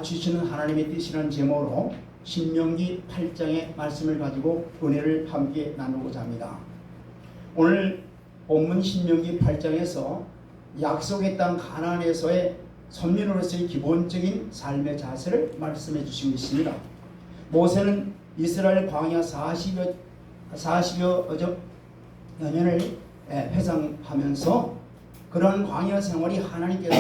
낮추시는 하나님의 뜻이라는 제목으로 신명기 8장의 말씀을 가지고 은혜를 함께 나누고자 합니다. 오늘 본문 신명기 8장에서 약속의 땅 가나안에서의 선민으로서의 기본적인 삶의 자세를 말씀해 주신 것입니다. 모세는 이스라엘 광야 40여 년을 회상하면서 그러한 광야 생활이 하나님께서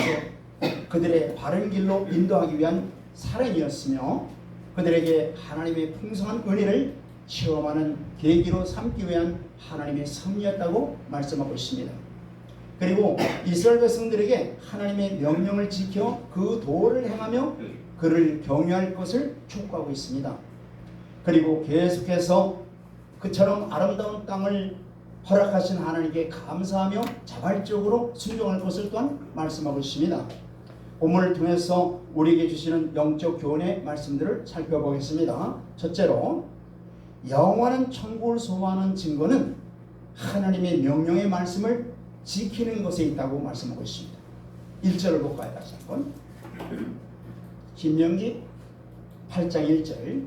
그들의 바른 길로 인도하기 위한 사람이었으며 그들에게 하나님의 풍성한 은혜를 체험하는 계기로 삼기 위한 하나님의 섭리였다고 말씀하고 있습니다. 그리고 이스라엘 백성들에게 하나님의 명령을 지켜 그 도를 행하며 그를 경외할 것을 촉구하고 있습니다. 그리고 계속해서 그처럼 아름다운 땅을 허락하신 하나님께 감사하며 자발적으로 순종할 것을 또한 말씀하고 있습니다. 본문을 통해서 우리에게 주시는 영적 교훈의 말씀들을 살펴보겠습니다. 첫째로, 영원한 천국을 소망하는 증거는 하나님의 명령의 말씀을 지키는 것에 있다고 말씀하고 있습니다. 1절을 볼까요? 다시 한번. 신명기 8장 1절.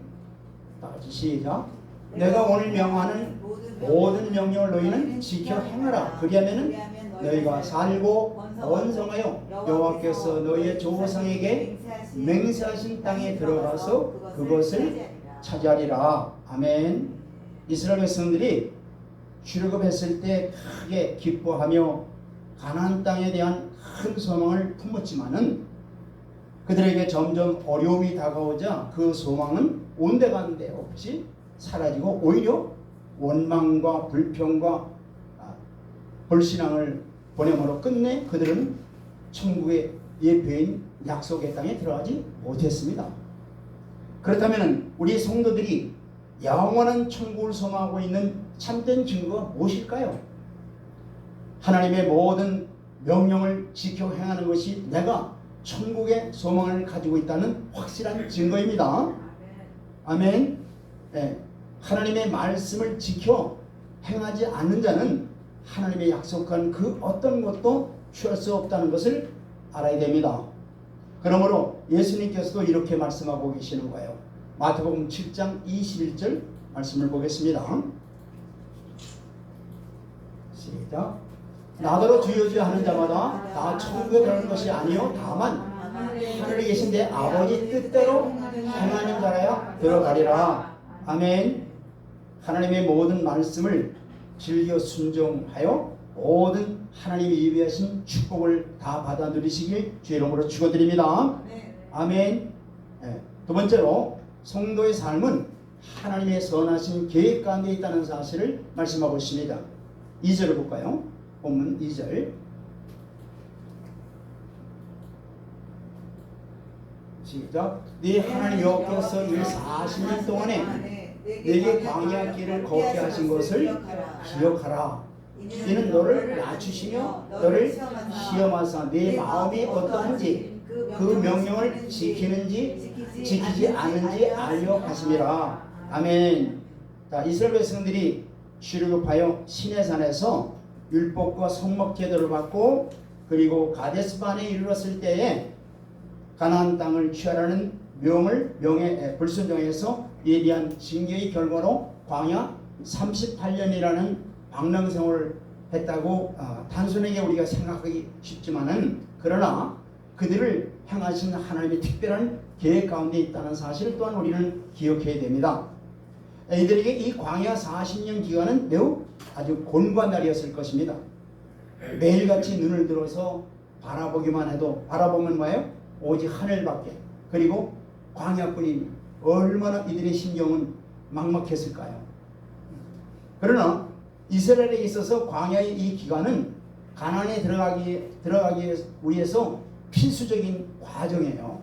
다 같이 시작. 내가 오늘 명하는 모든 명령을 너희는 지켜 행하라. 그리하면 너희가 살고 번성하여 여호와께서 너희의 조상에게 맹세하신 땅에 들어가서 그것을 차지하리라. 아멘. 이스라엘 백성들이 출애굽했을 때 크게 기뻐하며 가나안 땅에 대한 큰 소망을 품었지만은 그들에게 점점 어려움이 다가오자 그 소망은 온데간데 없이 사라지고 오히려 원망과 불평과 불신앙을 보냄으로 끝내 그들은 천국의 예표인 약속의 땅에 들어가지 못했습니다. 그렇다면 우리 성도들이 영원한 천국을 소망하고 있는 참된 증거가 무엇일까요? 하나님의 모든 명령을 지켜 행하는 것이 내가 천국의 소망을 가지고 있다는 확실한 증거입니다. 아멘. 네. 하나님의 말씀을 지켜 행하지 않는 자는 하나님의 약속한 그 어떤 것도 취할 수 없다는 것을 알아야 됩니다. 그러므로 예수님께서도 이렇게 말씀하고 계시는 거예요. 마태복음 7장 21절 말씀을 보겠습니다. 시작. 나더러 주여 주여 하는 자마다 다 천국에 들어가는 것이 아니요 다만 하늘에 계신 내 아버지 뜻대로 행하는 자라야 들어가리라. 아멘. 하나님의 모든 말씀을 즐겨 순종하여 모든 하나님이 예비하신 축복을 다 받아 누리시길 주의 이름으로 축원드립니다. 아멘. 네. 두 번째로, 성도의 삶은 하나님의 선하신 계획 가운데 있다는 사실을 말씀하고 있습니다. 2절을 볼까요? 본문 2절. 시작. 네 하나님 여호와께서 이 40년 동안에 내게 광야 길을 걷게 하신 것을 기억하라. 이는 너를 낮추시며 너를 시험하사 네 마음이 어떠한지 그 명령을 지키는지 지키지 않은지 알려 하심이라. 아멘. 자, 이스라엘 백성들이 출애굽하여 시내산에서 율법과 성막 제도를 받고 그리고 가데스반에 이르렀을 때에 가나안 땅을 취하라는 명에 불순종해서 예비한 징계의 결과로 광야 38년이라는 방랑생활을 했다고 단순하게 우리가 생각하기 쉽지만은 그러나 그들을 향하신 하나님의 특별한 계획 가운데 있다는 사실을 또한 우리는 기억해야 됩니다. 이들에게 이 광야 40년 기간은 매우 아주 곤고한 날이었을 것입니다. 매일같이 눈을 들어서 바라보기만 해도 바라보면 뭐예요? 오직 하늘밖에. 그리고 광야뿐이 얼마나 이들의 신경은 막막했을까요? 그러나 이스라엘에 있어서 광야의 이 기간은 가나안에 들어가기 위해서 필수적인 과정이에요.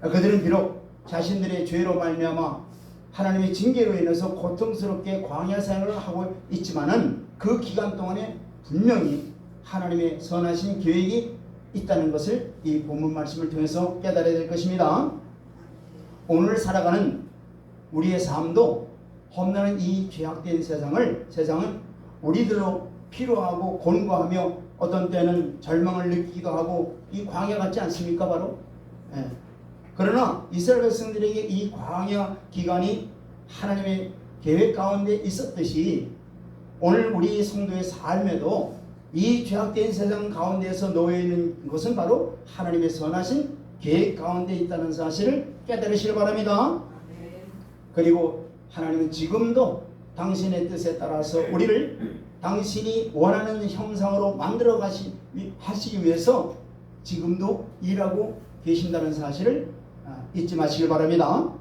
그들은 비록 자신들의 죄로 말미암아 하나님의 징계로 인해서 고통스럽게 광야 생활을 하고 있지만은 그 기간 동안에 분명히 하나님의 선하신 계획이 있다는 것을 이 본문 말씀을 통해서 깨달아야 될 것입니다. 오늘 살아가는 우리의 삶도 험난한 이 죄악된 세상은 우리들로 피로하고 곤고하며 어떤 때는 절망을 느끼기도 하고 이 광야 같지 않습니까? 바로 그러나 이스라엘 백성들에게 이 광야 기간이 하나님의 계획 가운데 있었듯이 오늘 우리 성도의 삶에도 이 죄악된 세상 가운데에서 놓여 있는 것은 바로 하나님의 선하신 계획 가운데 있다는 사실을 깨달으시길 바랍니다. 그리고 하나님은 지금도 당신의 뜻에 따라서 우리를 당신이 원하는 형상으로 만들어 하시기 위해서 지금도 일하고 계신다는 사실을 잊지 마시길 바랍니다.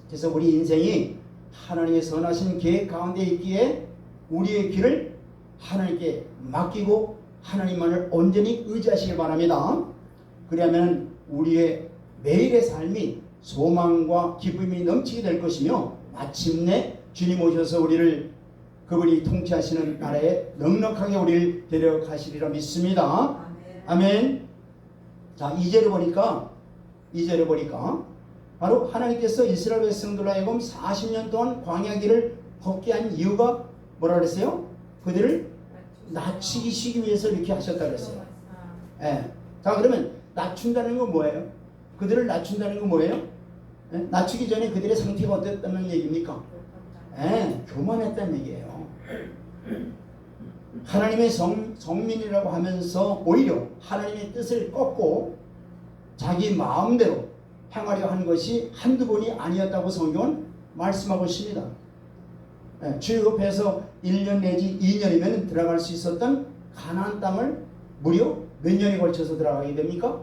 그래서 우리 인생이 하나님의 선하신 계획 가운데 있기에 우리의 길을 하나님께 맡기고 하나님만을 온전히 의지하시길 바랍니다. 그러면 우리의 매일의 삶이 소망과 기쁨이 넘치게 될 것이며 마침내 주님 오셔서 우리를 그분이 통치하시는 나라에 넉넉하게 우리를 데려가시리라 믿습니다. 아멘. 자, 2절에 보니까 바로 하나님께서 이스라엘 백성들로 하여금 40년 동안 광야길을 걷게 한 이유가 뭐라 그랬어요? 그들을 낮추시기 위해서 이렇게 하셨다 그랬어요. 예. 자, 그러면 낮춘다는 건 뭐예요? 그들을 낮춘다는 건 뭐예요? 예? 낮추기 전에 그들의 상태가 어땠다는 얘기입니까? 예, 교만했다는 얘기예요. 하나님의 성민이라고 하면서 오히려 하나님의 뜻을 꺾고 자기 마음대로 행하려 한 것이 한두 번이 아니었다고 성경은 말씀하고 있습니다. 예, 출애굽해서 1년 내지 2년이면 들어갈 수 있었던 가나안 땅을 무려 몇 년에 걸쳐서 들어가게 됩니까?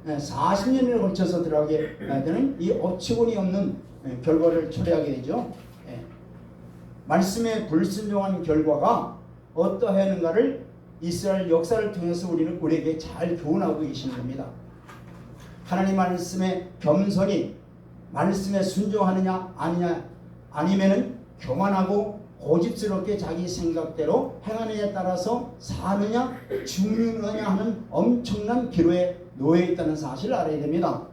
40년에 걸쳐서 들어가게 되는 이 어처구니 없는 결과를 초래하게 되죠. 말씀에 불순종한 결과가 어떠했는가를 이스라엘 역사를 통해서 우리에게 잘 교훈하고 계신 겁니다. 하나님 말씀에 겸손히 말씀에 순종하느냐 아니면은 교만하고 고집스럽게 자기 생각대로 행하느냐에 따라서 사느냐 죽느냐 하는 엄청난 기로에 놓여 있다는 사실을 알아야 됩니다.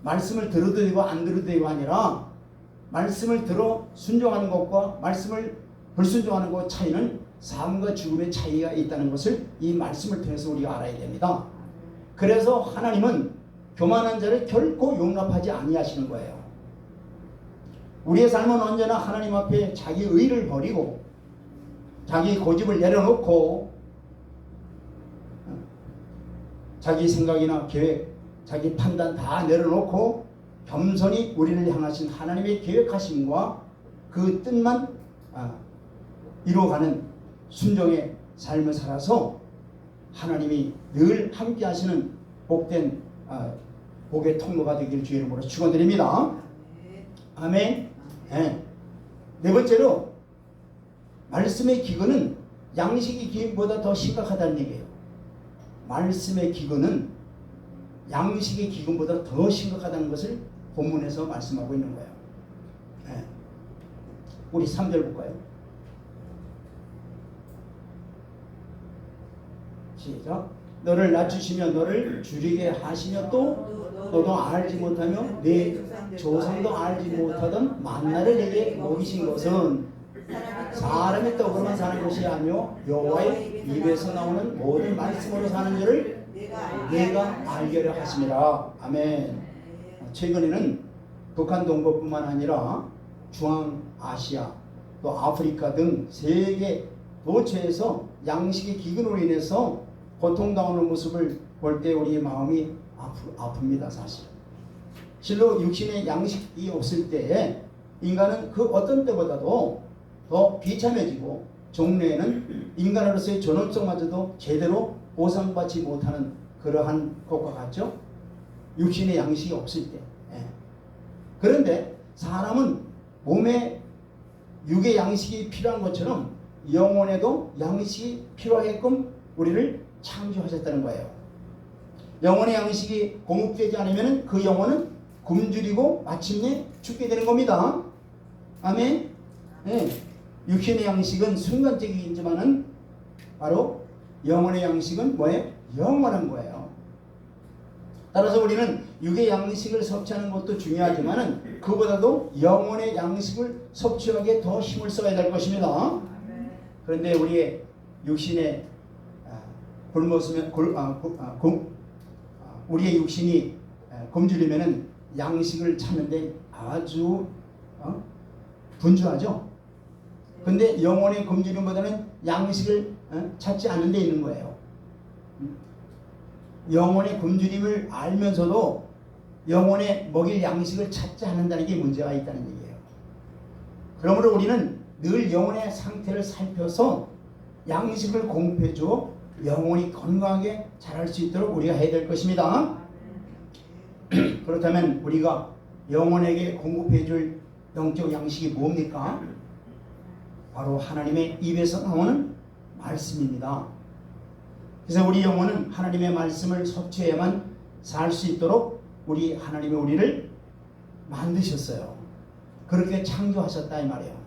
말씀을 들어도 되고 안 들어도 되고 아니라 말씀을 들어 순종하는 것과 말씀을 불순종하는 것 차이는 삶과 죽음의 차이가 있다는 것을 이 말씀을 통해서 우리가 알아야 됩니다. 그래서 하나님은 교만한 자를 결코 용납하지 아니하시는 거예요. 우리의 삶은 언제나 하나님 앞에 자기 의를 버리고 자기 고집을 내려놓고 자기 생각이나 계획, 자기 판단 다 내려놓고 겸손히 우리를 향하신 하나님의 계획하심과 그 뜻만 이루어가는 순종의 삶을 살아서 하나님이 늘 함께 하시는 복된 복의 통로가 되기를 주의 이름으로 축원드립니다. 아멘. 네 번째로 말씀의 기근은 양식의 기근보다 더 심각하다는 얘기예요. 말씀의 기근은 양식의 기근보다 더 심각하다는 것을 본문에서 말씀하고 있는 거예요. 우리 3절 볼까요? 시작. 너를 낮추시며 너를 줄이게 하시며 또 너도 알지 못하며 내 조상도 알지 못하던 만나를 내게 먹이신 것은 사람의 떡으로만 사는 것이 아니요 여호와의 입에서 나오는 모든 말씀으로 사는 줄을 내가 알게 하려 하심이라. 아멘. 최근에는 북한 동부뿐만 아니라 중앙아시아 또 아프리카 등 세계 도처에서 양식의 기근으로 인해서 고통당하는 모습을 볼 때 우리 마음이 아픕니다. 사실 실로 육신의 양식이 없을 때에 인간은 그 어떤 때보다도 더 비참해지고 종래에는 인간으로서의 존엄성마저도 제대로 보상받지 못하는 그러한 것과 같죠. 육신의 양식이 없을 때. 그런데 사람은 몸에 육의 양식이 필요한 것처럼 영혼에도 양식이 필요하게끔 우리를 창조하셨다는 거예요. 영혼의 양식이 공급되지 않으면 그 영혼은 굶주리고 마침내 죽게 되는 겁니다. 아멘. 육신의 양식은 순간적이지만은 바로 영혼의 양식은 뭐예요? 영원한 거예요. 따라서 우리는 육의 양식을 섭취하는 것도 중요하지만은 그보다도 영혼의 양식을 섭취하기에 더 힘을 써야 될 것입니다. 그런데 우리의 육신에 굶었으면 우리의 육신이 굶주리면은 양식을 찾는데 아주 분주하죠. 근데 영혼의 굶주림보다는 양식을 찾지 않는 데 있는 거예요. 영혼의 굶주림을 알면서도 영혼의 먹일 양식을 찾지 않는다는 게 문제가 있다는 얘기예요. 그러므로 우리는 늘 영혼의 상태를 살펴서 양식을 공급해 주어 영혼이 건강하게 자랄 수 있도록 우리가 해야 될 것입니다. 그렇다면 우리가 영혼에게 공급해 줄 영적 양식이 뭡니까? 바로 하나님의 입에서 나오는 말씀입니다. 그래서 우리 영혼은 하나님의 말씀을 섭취해야만 살 수 있도록 우리 하나님이 우리를 만드셨어요. 그렇게 창조하셨다 이 말이에요.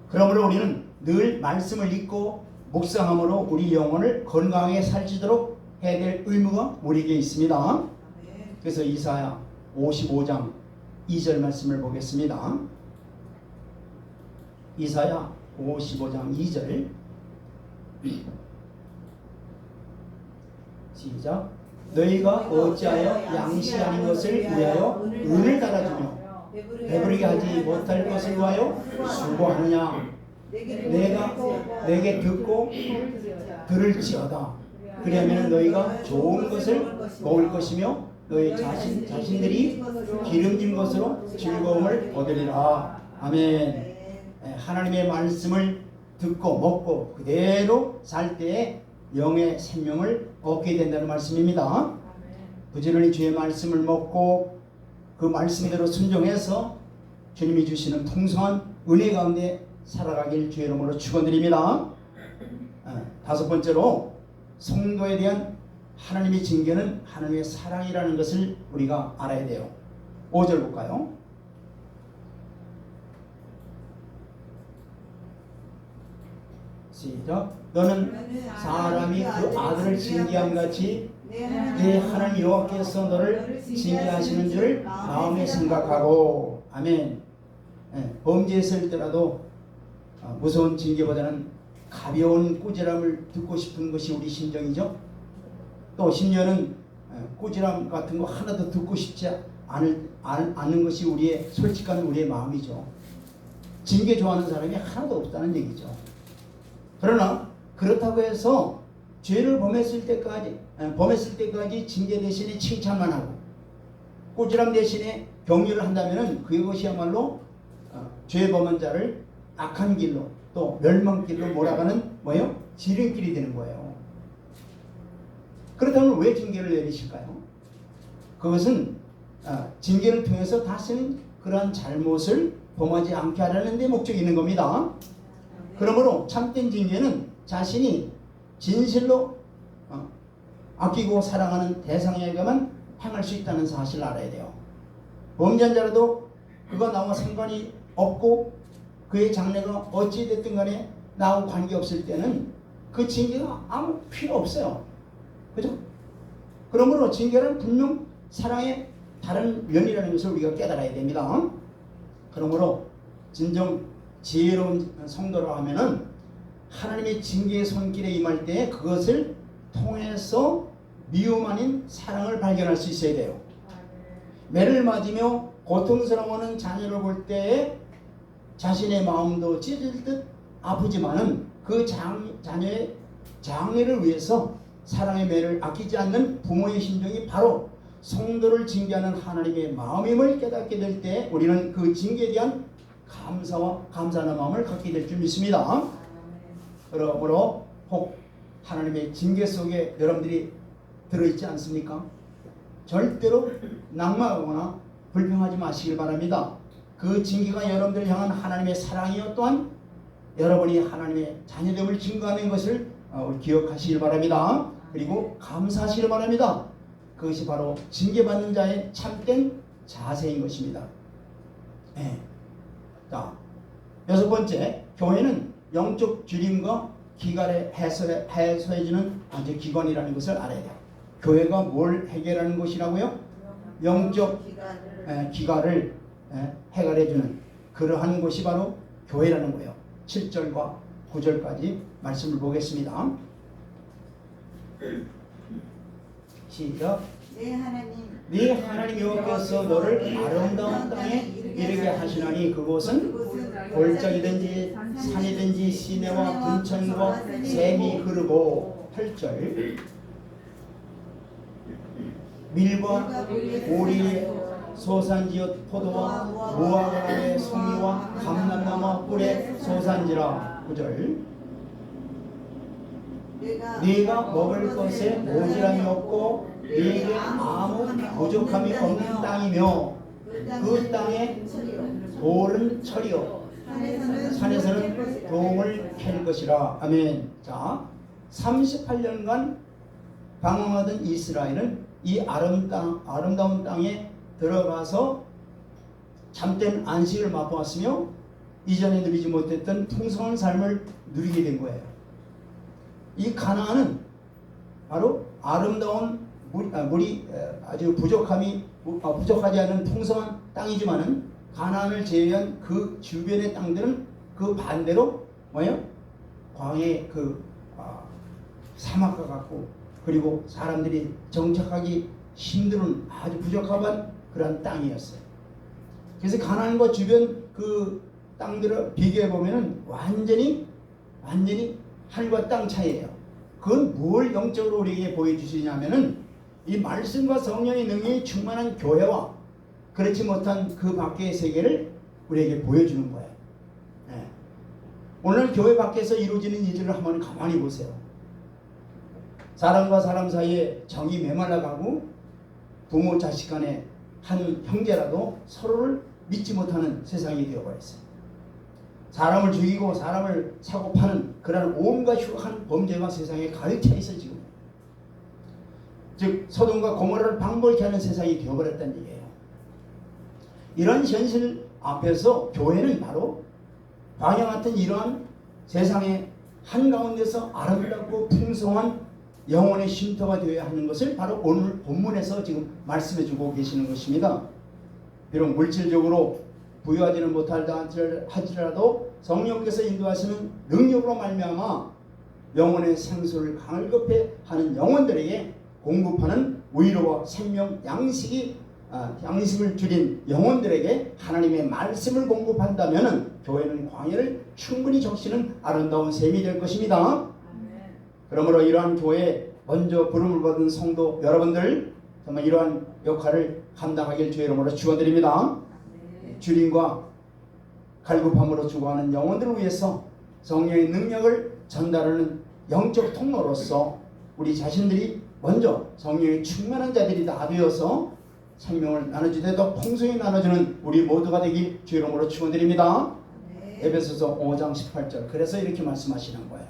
그러므로 우리는 늘 말씀을 읽고 묵상함으로 우리 영혼을 건강하게 살지도록 해야 될 의무가 우리에게 있습니다. 그래서 이사야 55장 2절 말씀을 보겠습니다. 이사야 55장 2절 시작. 너희가 어찌하여 양식 아닌 것을 위하여 은을 달아주며 배부르게 하지 못할 것을 위하여 수고하느냐. 내게 듣고 들을지어다. 그러면 너희가 좋은 것을 먹을 것이며 너희 자신들이 기름진 것으로 즐거움을 얻으리라. 아멘. 하나님의 말씀을 듣고 먹고 그대로 살 때에 영의 생명을 얻게 된다는 말씀입니다. 부지런히 주의 말씀을 먹고 그 말씀대로 순종해서 주님이 주시는 풍성한 은혜 가운데 살아가길 주의 이름으로 축원드립니다. 다섯 번째로 성도에 대한 하나님의 징계는 하나님의 사랑이라는 것을 우리가 알아야 돼요. 5절 볼까요? 시작. 너는 사람이 그 아들을 징계함 같이 내 하나님 여호와께서 너를 징계하시는 줄 마음에 생각하고. 아멘. 범죄했을때라도 무서운 징계보다는 가벼운 꾸지람을 듣고 싶은 것이 우리 심정이죠. 또 심지어는 꾸지람 같은 거 하나도 듣고 싶지 않는 것이 우리의 솔직한 우리의 마음이죠. 징계 좋아하는 사람이 하나도 없다는 얘기죠. 그러나 그렇다고 해서 죄를 범했을 때까지 징계 대신에 칭찬만 하고 꾸지람 대신에 격려를 한다면 그것이야말로 죄 범한 자를 악한 길로 또 멸망길로 몰아가는 뭐예요? 지름길이 되는 거예요. 그렇다면 왜 징계를 내리실까요? 그것은 징계를 통해서 다시는 그러한 잘못을 범하지 않게 하려는 데 목적이 있는 겁니다. 그러므로 참된 징계는 자신이 진실로 아끼고 사랑하는 대상에게만 행할 수 있다는 사실을 알아야 돼요. 범죄한 자라도 그가 나와 상관이 없고 그의 장래가 어찌 됐든 간에 나하고 관계없을 때는 그 징계가 아무 필요 없어요. 그죠? 그러므로 징계는 분명 사랑의 다른 면이라는 것을 우리가 깨달아야 됩니다. 그러므로 진정 지혜로운 성도라 하면은 하나님의 징계의 손길에 임할 때 그것을 통해서 미움 아닌 사랑을 발견할 수 있어야 돼요. 매를 맞으며 고통스러워하는 자녀를 볼 때에 자신의 마음도 찢을 듯 아프지만은 그 자녀의 장래를 위해서 사랑의 매를 아끼지 않는 부모의 심정이 바로 성도를 징계하는 하나님의 마음임을 깨닫게 될 때 우리는 그 징계에 대한 감사와 감사하는 마음을 갖게 될 줄 믿습니다. 그러므로 혹 하나님의 징계 속에 여러분들이 들어있지 않습니까? 절대로 낙마하거나 불평하지 마시길 바랍니다. 그 징계가 여러분들을 향한 하나님의 사랑이요 또한 여러분이 하나님의 자녀됨을 증거하는 것을 기억하시길 바랍니다. 그리고 감사하시길 바랍니다. 그것이 바로 징계받는 자의 참된 자세인 것입니다. 네. 자, 여섯 번째, 교회는 영적 주림과 기갈에 해소해주는 아주 기관이라는 것을 알아야 돼요. 교회가 뭘 해결하는 것이라고요? 영적 기갈을 해결해주는 그러한 것이 바로 교회라는 거예요. 7절과 9절까지 말씀을 보겠습니다. 시작. 내 하나님 네 하나님 여호와께서 너를 아름다운 땅에 이르게 하시나니 그곳은 골짜기든지 산이든지 시내와 분천과 샘이 흐르고 8절 밀과 오리 소산지옷 포도와 무화과나무의 송이와 감람나무 꿀의 소산지라 9절 네가 먹을 것에 모질함이 없고 네게 아무 부족함이 없는 땅이며 그 땅에 돌은 철이요 산에서는 동을 캘 것이라. 아멘. 자, 38년간 방황하던 이스라엘은 이 아름다운 땅에 들어가서 참된 안식을 맛보았으며 이전에 누리지 못했던 풍성한 삶을 누리게 된 거예요. 이 가나안은 바로 아름다운 물이 아주 부족하지 않은 풍성한 땅이지만은 가나안을 제외한 그 주변의 땅들은 그 반대로 뭐예요? 광해 사막과 같고 그리고 사람들이 정착하기 힘든 아주 부족한 그런 땅이었어요. 그래서 가나안과 주변 그 땅들을 비교해 보면은 완전히 하늘과 땅 차이예요. 그건 뭘 영적으로 우리에게 보여주시냐면은 이 말씀과 성령의 능력이 충만한 교회와 그렇지 못한 그 밖의 세계를 우리에게 보여주는 거예요. 네. 오늘 교회 밖에서 이루어지는 일들을 한번 가만히 보세요. 사람과 사람 사이에 정이 메말라가고 부모 자식 간에 한 형제라도 서로를 믿지 못하는 세상이 되어버렸어요. 사람을 죽이고 사람을 사고 파는 그런 온갖 흉한 범죄가 세상에 가득 차 있어 지금. 즉 소돔과 고모라를 방불케 하는 세상이 되어버렸다는 얘기예요. 이런 현실 앞에서 교회는 바로 광야 같은 이러한 세상의 한가운데서 아름답고 풍성한 영혼의 쉼터가 되어야 하는 것을 바로 오늘 본문에서 지금 말씀해 주고 계시는 것입니다. 비록 물질적으로 부유하지는 못하다 할지라도 성령께서 인도하시는 능력으로 말미암아 영혼의 생수를 갈급해 하는 영혼들에게 공급하는 의로와 생명 양식을 줄인 영혼들에게 하나님의 말씀을 공급한다면 교회는 광야를 충분히 적시는 아름다운 셈이 될 것입니다. 그러므로 이러한 교회에 먼저 부름을 받은 성도 여러분들 정말 이러한 역할을 감당하길 주의 이름으로 축원드립니다. 주님과 갈급함으로 죽어가는 영혼들을 위해서 성령의 능력을 전달하는 영적 통로로서 우리 자신들이 먼저 성령의 충만한 자들이 다 되어서 생명을 나눠주되 더 풍성히 나눠주는 우리 모두가 되길 주의 이름으로 축원드립니다. 에베소서 5장 18절 그래서 이렇게 말씀하시는 거예요.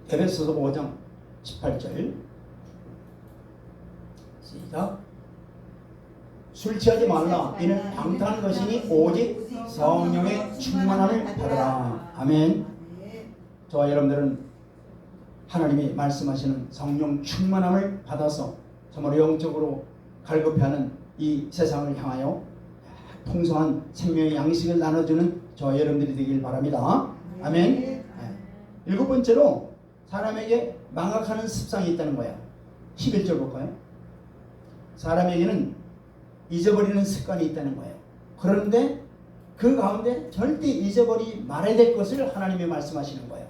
에베소서 5장 18절 시작. 술 취하지 말라. 이는 방탕한 것이니 오직 성령의 충만함을 받으라. 아멘. 저와 여러분들은 하나님이 말씀하시는 성령 충만함을 받아서 정말 영적으로 갈급해하는 이 세상을 향하여 풍성한 생명의 양식을 나눠주는 저와 여러분들이 되길 바랍니다. 아멘. 7번째로 사람에게 망각하는 습성이 있다는 거예요. 11절 볼까요? 사람에게는 잊어버리는 습관이 있다는 거예요. 그런데 그 가운데 절대 잊어버리지 말아야 될 것을 하나님이 말씀하시는 거예요.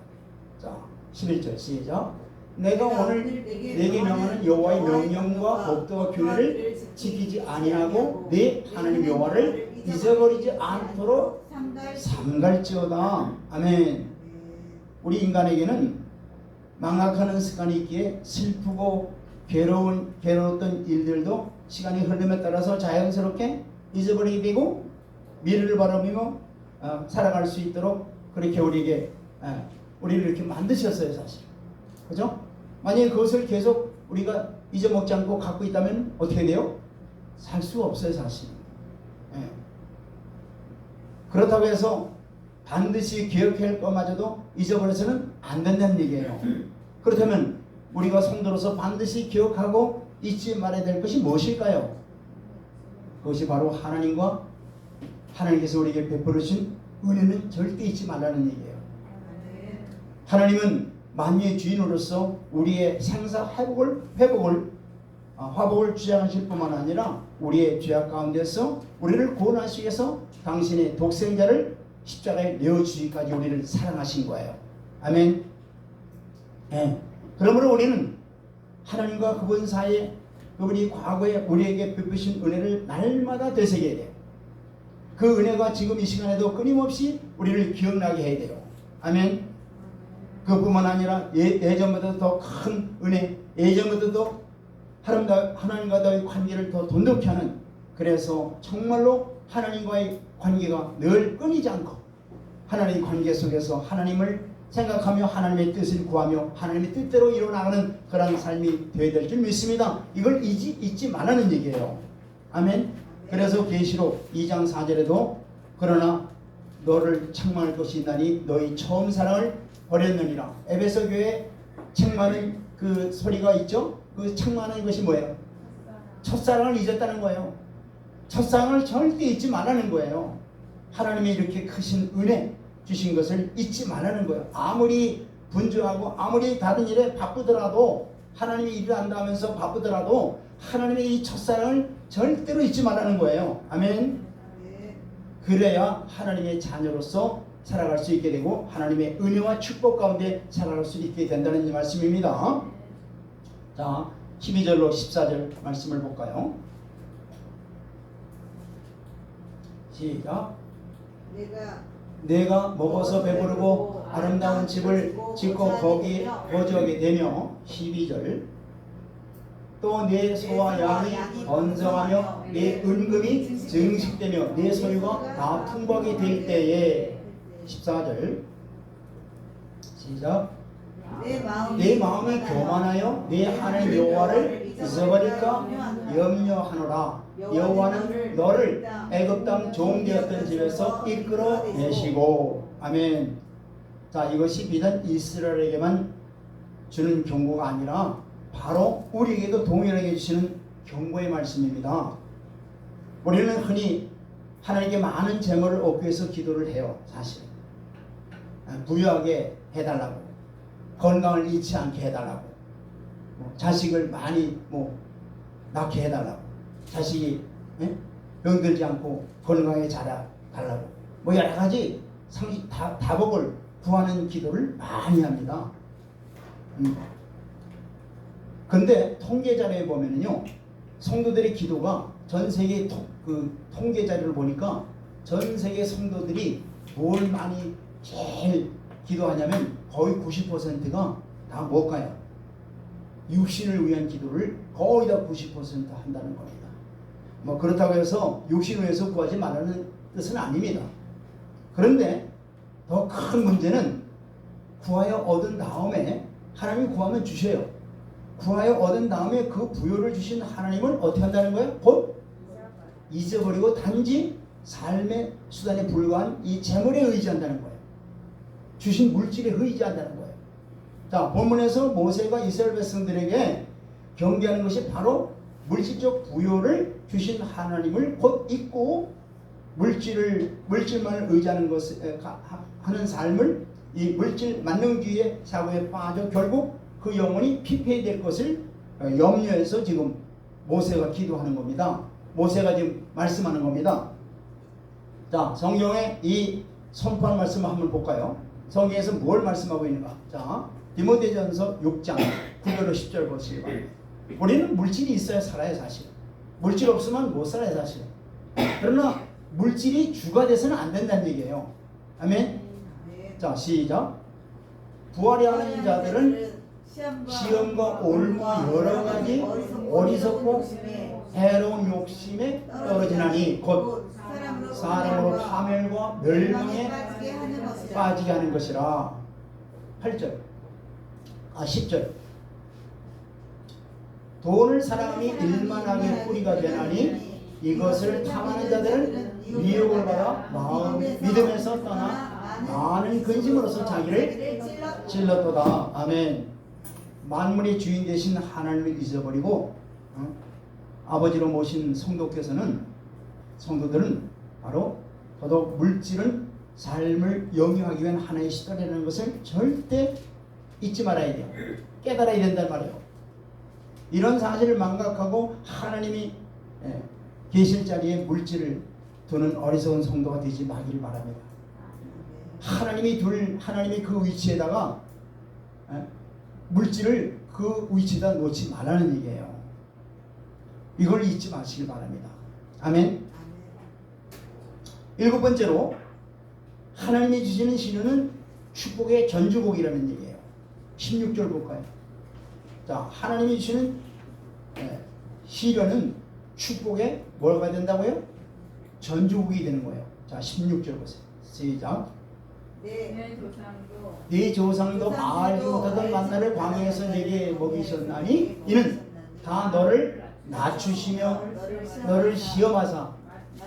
자, 11절 시작. 내가 오늘 내게 명하는 여호와의 명령과 법도와 규례를 지키지 아니하고 내 하나님 여호와를 잊어버리지 않도록 삼갈지어다. 아멘. 우리 인간에게는 망각하는 습관이 있기에 슬프고 괴로웠던 일들도 시간이 흐름에 따라서 자연스럽게 잊어버리게 되고 미래를 바라보며 살아갈 수 있도록 그렇게 우리를 이렇게 만드셨어요, 사실. 그죠? 만약에 그것을 계속 우리가 잊어먹지 않고 갖고 있다면 어떻게 돼요? 살 수가 없어요, 사실. 그렇다고 해서 반드시 기억해야 할 것마저도 잊어버려서는 안 된다는 얘기예요. 그렇다면 우리가 성도로서 반드시 기억하고 잊지 말아야 될 것이 무엇일까요? 그것이 바로 하나님과 하나님께서 우리에게 베풀어 주신 은혜는 절대 잊지 말라는 얘기예요. 하나님은 만유의 주인으로서 우리의 생사 회복을 화복을 주장하실 뿐만 아니라 우리의 죄악 가운데서 우리를 구원하시기 위해서 당신의 독생자를 십자가에 내어주기까지 우리를 사랑하신 거예요. 아멘. 예. 그러므로 우리는 하나님과 그분 사이에 그분이 과거에 우리에게 베푸신 은혜를 날마다 되새겨야 돼요. 그 은혜가 지금 이 시간에도 끊임없이 우리를 기억나게 해야 돼요. 아멘. 그뿐만 아니라 예전보다 더 큰 은혜, 예전보다 더 하나님과의 관계를 더 돈독히 하는, 그래서 정말로 하나님과의 관계가 늘 끊이지 않고 하나님의 관계 속에서 하나님을 생각하며 하나님의 뜻을 구하며 하나님의 뜻대로 이루어나가는 그런 삶이 되어야 될 줄 믿습니다. 이걸 잊지 말라는 얘기예요. 아멘. 그래서 계시록 2장 4절에도 그러나 너를 책망할 것이 있나니 너희 처음 사랑을 버렸느니라. 에베소 교회에 책망하는 그 소리가 있죠. 그 책망하는 것이 뭐예요? 첫사랑을 잊었다는 거예요. 첫사랑을 절대 잊지 말라는 거예요. 하나님이 이렇게 크신 은혜 주신 것을 잊지 말라는 거예요. 아무리 분주하고 아무리 다른 일에 바쁘더라도, 하나님이 일을 한다면서 바쁘더라도 하나님의 이 첫사랑을 절대로 잊지 말라는 거예요. 아멘. 그래야 하나님의 자녀로서 살아갈 수 있게 되고 하나님의 은혜와 축복 가운데 살아갈 수 있게 된다는 이 말씀입니다. 자, 12절로 14절 말씀을 볼까요? 시작. 내가 먹어서 배부르고 아름다운 집을 짓고 거기 거주하게 되며, 12절. 또 내 소와 양이 번성하며 내 은금이 증식되며 내 소유가 다 풍부하게 될 때에, 14절. 시작. 내 마음이 교만하여 내 하나님 여호와를 잊어버릴까 염려하노라. 여호와는 너를 애굽 땅 종되었던 집에서 이끌어내시고. 아멘. 자, 이것이 비단 이스라엘에게만 주는 경고가 아니라 바로 우리에게도 동일하게 주시는 경고의 말씀입니다. 우리는 흔히 하나님께 많은 재물을 얻기 위해서 기도를 해요. 사실 부유하게 해달라고, 건강을 잃지 않게 해달라고, 자식을 많이 낳게 해달라고, 자식이 병들지 않고 건강하게 자라달라고, 여러 가지 다복을 구하는 기도를 많이 합니다. 근데 통계 자료에 보면은요, 성도들의 기도가 전 세계 통계 자료를 보니까 전 세계 성도들이 뭘 많이 제일 기도하냐면 거의 90%가 다 뭘까요? 육신을 위한 기도를 거의 다 90% 한다는 겁니다. 그렇다고 해서 육신을 위해서 구하지 말라는 뜻은 아닙니다. 그런데 더 큰 문제는 구하여 얻은 다음에, 하나님이 구하면 주셔요. 구하여 얻은 다음에 그 부요를 주신 하나님을 어떻게 한다는 거예요? 곧 잊어버리고 단지 삶의 수단에 불과한 이 재물에 의지한다는 거예요. 주신 물질에 의지한다는 거예요. 자, 본문에서 모세가 이스라엘 백성들에게 경계하는 것이 바로 물질적 부요를 주신 하나님을 곧 잊고 물질만을 의지하는 것을 하는 삶을, 이 물질 만능주의의 사고에 빠져 결국 그 영혼이 피폐될 것을 염려해서 지금 모세가 기도하는 겁니다. 모세가 지금 말씀하는 겁니다. 자, 성경의 이 선포한 말씀을 한번 볼까요? 성경에서 뭘 말씀하고 있는가? 자, 디모데전서 6장 9절로 10절 보시기 바랍니다. 우리는 물질이 있어야 살아요, 사실. 물질 없으면 못 살아요, 사실. 그러나 물질이 주가 돼서는 안 된다는 얘기예요. 아멘. 자, 시작. 부활해야 하는 자들은 시험과 올무와 여러 가지 어리석고 해로운 욕심에 떨어지나니 곧 사람으로 파멸과 멸망에 빠지게 하는 것이라. 8절. 10절. 돈을 사랑함이 일만하게 뿌리가 되나니 이것을 탐하는 자들은 미혹을 받아 믿음에서 떠나 많은 근심으로서 자기를 찔렀도다. 아멘. 만물의 주인 되신 하나님을 잊어버리고 아버지로 모신 성도들은 바로 더더욱 물질은 삶을 영위하기 위한 하나의 시도라는 것을 절대 잊지 말아야 돼요. 깨달아야 된단 말이에요. 이런 사실을 망각하고 하나님이 계실 자리에 물질을 두는 어리석은 성도가 되지 마기를 바랍니다. 하나님이 그 위치에다가 물질을 그 위치에다 놓지 말라는 얘기예요. 이걸 잊지 마시길 바랍니다. 아멘. 일곱 번째로 하나님이 주시는 시련은 축복의 전주곡이라는 얘기예요. 16절 볼까요? 자, 하나님이 주시는 시련은 축복의 뭐가 된다고요? 전주곡이 되는 거예요. 자, 16절 보세요. 시작. 네 조상도 알지 못하던 만나를 광야에서 내게 먹이셨나니 이는 다 너를 낮추시며 너를 시험하사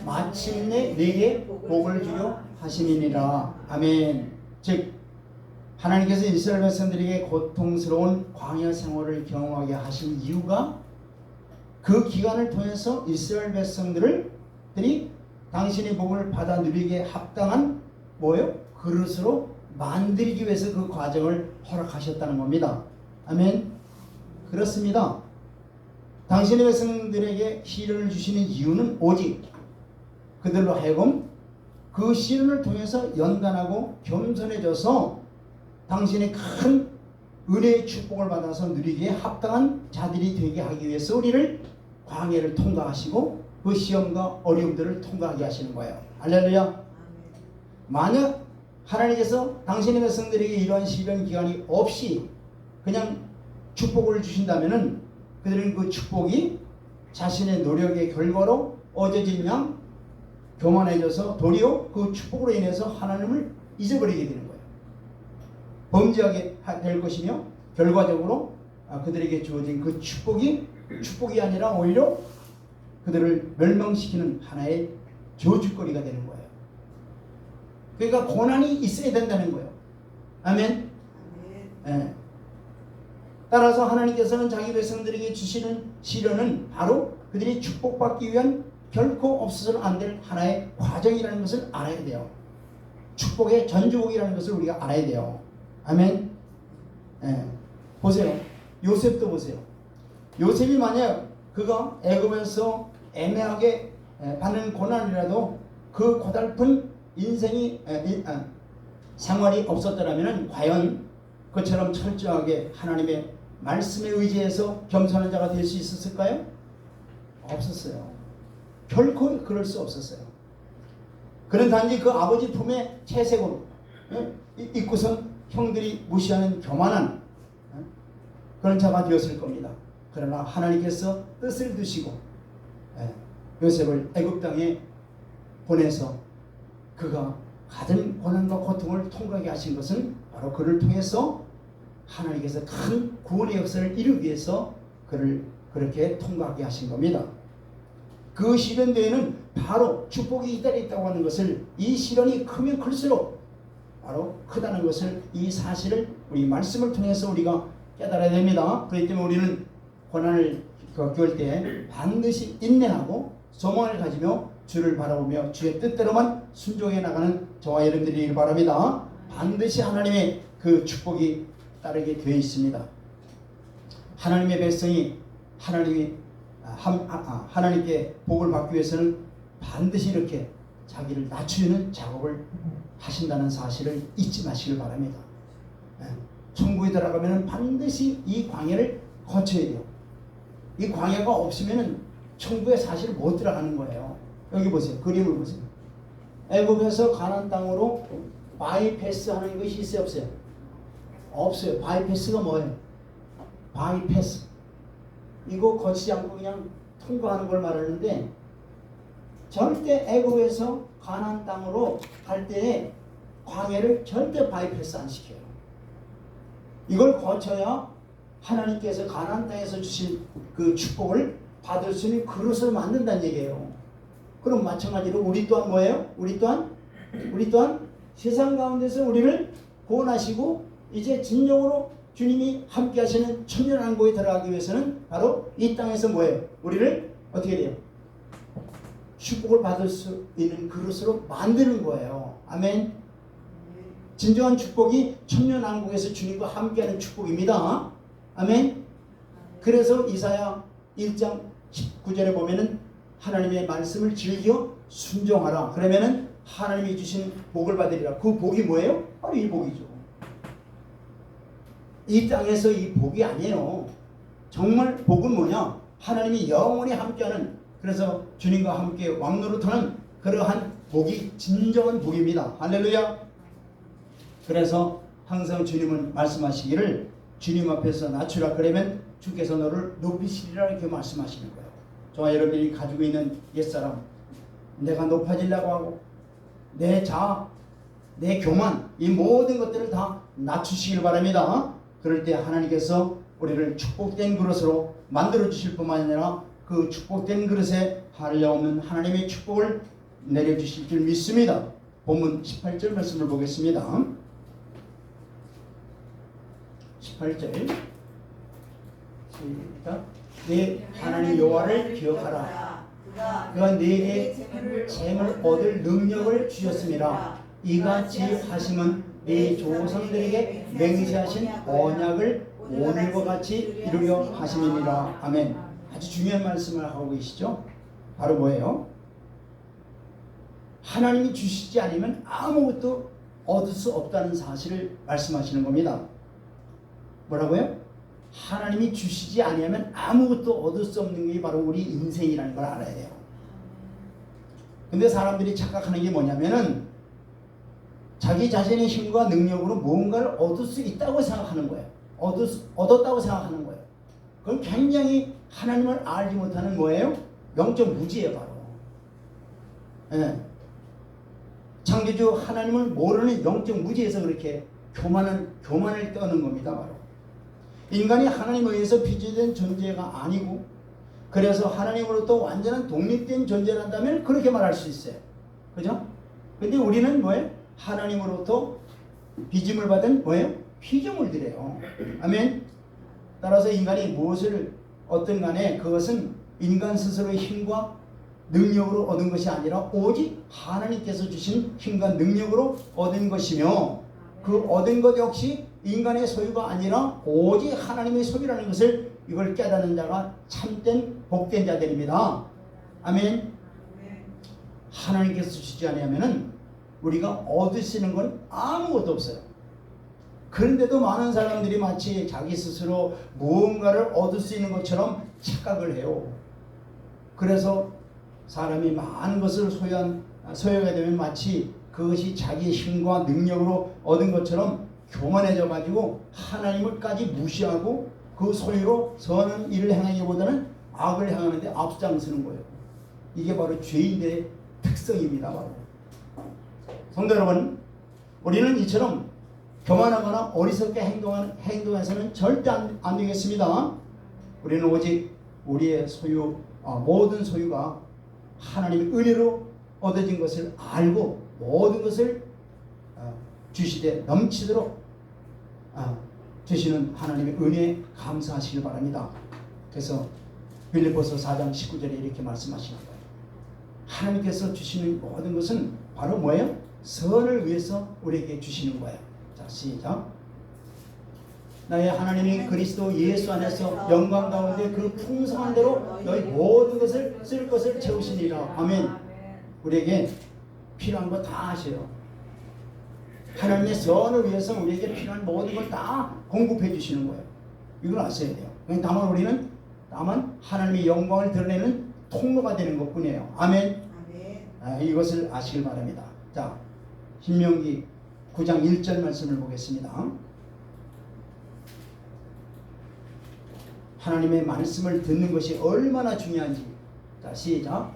마침내 내게 복을 주려 하심이니라. 아멘. 즉 하나님께서 이스라엘 백성들에게 고통스러운 광야 생활을 경험하게 하신 이유가 그 기간을 통해서 이스라엘 백성들이 당신의 복을 받아 누리기에 합당한 뭐요? 그릇으로 만들기 위해서 그 과정을 허락하셨다는 겁니다. 아멘. 그렇습니다. 당신의 백성들에게 시련을 주시는 이유는 오직 그들로 하여금 그 시련을 통해서 연단하고 겸손해져서 당신의 큰 은혜의 축복을 받아서 누리기에 합당한 자들이 되게 하기 위해서 우리를 광야를 통과하시고 그 시험과 어려움들을 통과하게 하시는 거예요. 할렐루야. 만약 하나님께서 당신의 백성들에게 이러한 시련 기간이 없이 그냥 축복을 주신다면은 그들은 그 축복이 자신의 노력의 결과로 얻어진 양 교만해져서 도리어 그 축복으로 인해서 하나님을 잊어버리게 되는 거예요. 범죄하게 될 것이며 결과적으로 그들에게 주어진 그 축복이 아니라 오히려 그들을 멸망시키는 하나의 저주거리가 되는 거예요. 그러니까 고난이 있어야 된다는 거예요. 아멘. 네. 따라서 하나님께서는 자기 백성들에게 주시는 시련은 바로 그들이 축복받기 위한 결코 없어서는 안 될 하나의 과정이라는 것을 알아야 돼요. 축복의 전주곡이라는 것을 우리가 알아야 돼요. 아멘. 네. 보세요. 요셉도 보세요. 요셉이 만약 그가 애굽에서 애매하게 받는 고난이라도 그 고달픈 인생이 생활이 없었더라면 과연 그처럼 철저하게 하나님의 말씀에 의지해서 겸손한 자가 될 수 있었을까요? 없었어요. 결코 그럴 수 없었어요. 그는 단지 그 아버지 품에 채색으로 입고선 형들이 무시하는 교만한 그런 자가 되었을 겁니다. 그러나 하나님께서 뜻을 두시고 요셉을 애굽 땅에 보내서 그가 가진 고난과 고통을 통과하게 하신 것은 바로 그를 통해서 하나님께서 큰 구원의 역사를 이루기 위해서 그를 그렇게 통과하게 하신 겁니다. 그 시련 뒤에는 바로 축복이 기다렸다고 하는 것을, 이 시련이 크면 클수록 바로 크다는 것을, 이 사실을 우리 말씀을 통해서 우리가 깨달아야 됩니다. 그렇기 때문에 우리는 고난을 겪을 때 반드시 인내하고 소망을 가지며 주를 바라보며 주의 뜻대로만 순종해 나가는 저와 여러분들이 되기를 바랍니다. 반드시 하나님의 그 축복이 따르게 되어 있습니다. 하나님의 백성이 하나님께 복을 받기 위해서는 반드시 이렇게 자기를 낮추는 작업을 하신다는 사실을 잊지 마시길 바랍니다. 천국에 들어가면 반드시 이 광야를 거쳐야 돼요. 이 광야가 없으면 천국에 사실 못 들어가는 거예요. 여기 보세요. 그림을 보세요. 애굽에서 가나안 땅으로 바이패스 하는 것이 있어요, 없어요? 없어요. 바이패스가 뭐예요? 바이패스. 이거 거치지 않고 그냥 통과하는 걸 말하는데, 절대 애굽에서 가나안 땅으로 갈 때에 광야를 절대 바이패스 안 시켜요. 이걸 거쳐야 하나님께서 가나안 땅에서 주신 그 축복을 받을 수 있는 그릇을 만든다는 얘기예요. 그럼 마찬가지로 우리 또한 뭐예요? 우리 또한 세상 가운데서 우리를 구원하시고 이제 진정으로 주님이 함께 하시는 천년왕국에 들어가기 위해서는 바로 이 땅에서 뭐예요? 우리를 어떻게 돼요? 축복을 받을 수 있는 그릇으로 만드는 거예요. 아멘. 진정한 축복이 천년왕국에서 주님과 함께하는 축복입니다. 아멘. 그래서 이사야 1장 19절에 보면은 하나님의 말씀을 즐겨 순종하라. 그러면은 하나님이 주신 복을 받으리라. 그 복이 뭐예요? 바로 이 복이죠. 이 땅에서 이 복이 아니에요. 정말 복은 뭐냐? 하나님이 영원히 함께하는, 그래서 주님과 함께 왕노릇하는 그러한 복이 진정한 복입니다. 할렐루야. 그래서 항상 주님은 말씀하시기를 주님 앞에서 낮추라. 그러면 주께서 너를 높이시리라 이렇게 말씀하시는 거예요. 저와 여러분이 가지고 있는 옛사람, 내가 높아지려고 하고 내 자아, 내 교만, 이 모든 것들을 다 낮추시길 바랍니다. 그럴 때 하나님께서 우리를 축복된 그릇으로 만들어 주실 뿐만 아니라 그 축복된 그릇에 한량없는 하나님의 축복을 내려주실 줄 믿습니다. 본문 18절 말씀을 보겠습니다. 18절 시작. 네 하나님 여호와를 기억하라. 그가 네게 잼을 얻을 능력을 주셨습니다. 이같이 하심은 네 조상들에게 맹세하신 언약을 오늘과 같이 이루려 하심이니라. 아멘. 아주 중요한 말씀을 하고 계시죠. 바로 뭐예요? 하나님이 주시지 않으면 아무것도 얻을 수 없다는 사실을 말씀하시는 겁니다. 뭐라고요? 하나님이 주시지 않으면 아무것도 얻을 수 없는 게 바로 우리 인생이라는 걸 알아야 돼요. 근데 사람들이 착각하는 게 뭐냐면은 자기 자신의 힘과 능력으로 무언가를 얻을 수 있다고 생각하는 거예요. 얻었다고 생각하는 거예요. 그건 굉장히 하나님을 알지 못하는 뭐예요? 영적 무지예요, 바로. 예. 창조주 하나님을 모르는 영적 무지에서 그렇게 교만을 떠는 겁니다, 바로. 인간이 하나님에 의해서 빚어진 존재가 아니고, 그래서 하나님으로부터 완전한 독립된 존재란다면 그렇게 말할 수 있어요. 그죠? 근데 우리는 뭐예요? 하나님으로부터 빚음을 받은 뭐예요? 피조물들이에요. 아멘. 따라서 인간이 무엇을 얻든 간에 그것은 인간 스스로의 힘과 능력으로 얻은 것이 아니라 오직 하나님께서 주신 힘과 능력으로 얻은 것이며, 그 얻은 것 역시 인간의 소유가 아니라 오직 하나님의 소유라는 것을 이걸 깨닫는 자가 참된 복된 자들입니다. 아멘. 하나님께서 주시지 않으면은 우리가 얻을 수 있는 건 아무것도 없어요. 그런데도 많은 사람들이 마치 자기 스스로 무언가를 얻을 수 있는 것처럼 착각을 해요. 그래서 사람이 많은 것을 소유하게 되면 마치 그것이 자기의 힘과 능력으로 얻은 것처럼 교만해져 가지고 하나님을까지 무시하고 그 소유로 선한 일을 행하기보다는 악을 행하는데 앞장서는 거예요. 이게 바로 죄인들의 특성입니다. 바로. 성도 여러분, 우리는 이처럼 교만하거나 어리석게 행동해서는 절대 안 되겠습니다. 우리는 오직 우리의 소유, 모든 소유가 하나님의 은혜로 얻어진 것을 알고 모든 것을 주시되 넘치도록 주시는 하나님의 은혜에 감사하시길 바랍니다. 그래서 빌립보서 4장 19절에 이렇게 말씀하시는 거예요. 하나님께서 주시는 모든 것은 바로 뭐예요? 선을 위해서 우리에게 주시는 거예요. 자, 시작. 나의 하나님이 그리스도 예수 안에서 영광 가운데 그 풍성한 대로 너희 모든 것을 쓸 것을 채우시니라. 아멘. 우리에게 필요한 거 다 하셔요. 하나님의 선을 위해서 우리에게 필요한 모든 걸 다 공급해 주시는 거예요. 이걸 아셔야 돼요. 다만 우리는 하나님의 영광을 드러내는 통로가 되는 것뿐이에요. 아멘. 이것을 아시길 바랍니다. 자, 신명기 9장 1절 말씀을 보겠습니다. 하나님의 말씀을 듣는 것이 얼마나 중요한지. 자, 시작.